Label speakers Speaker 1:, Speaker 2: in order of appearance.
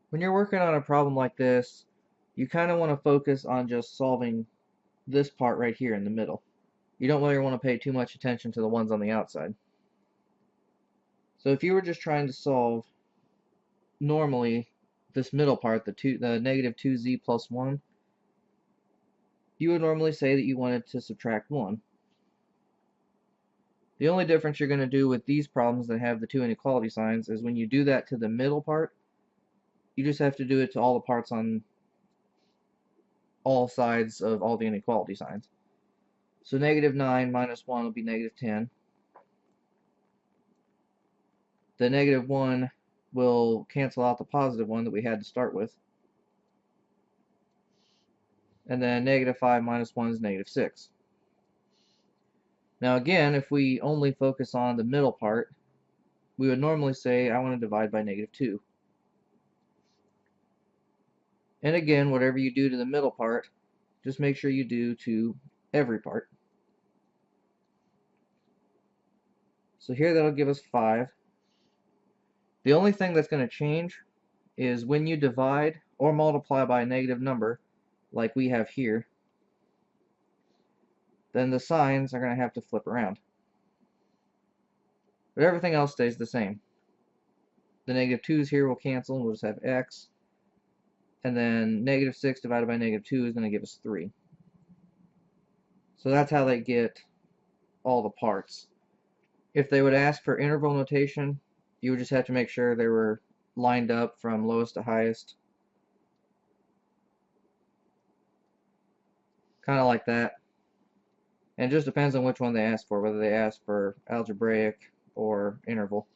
Speaker 1: When you're working on a problem like this, you kind of want to focus on just solving this part right here in the middle. You don't really want to pay too much attention to the ones on the outside. So if you were just trying to solve normally this middle part, the negative 2z plus 1, you would normally say that you wanted to subtract 1. The only difference you're going to do with these problems that have the two inequality signs is when you do that to the middle part, you just have to do it to all the parts on all sides of all the inequality signs. So negative 9 minus 1 will be negative 10. The negative 1 will cancel out the positive 1 that we had to start with. And then negative 5 minus 1 is negative 6. Now again, if we only focus on the middle part, we would normally say I want to divide by negative 2. And again, whatever you do to the middle part, just make sure you do to every part. So here that'll give us 5. The only thing that's going to change is when you divide or multiply by a negative number, like we have here, then the signs are going to have to flip around. But everything else stays the same. The negative 2's here will cancel, and we'll just have x. And then negative 6 divided by negative 2 is going to give us 3. So that's how they get all the parts. If they would ask for interval notation, you would just have to make sure they were lined up from lowest to highest. Kind of like that. And it just depends on which one they ask for, whether they ask for algebraic or interval.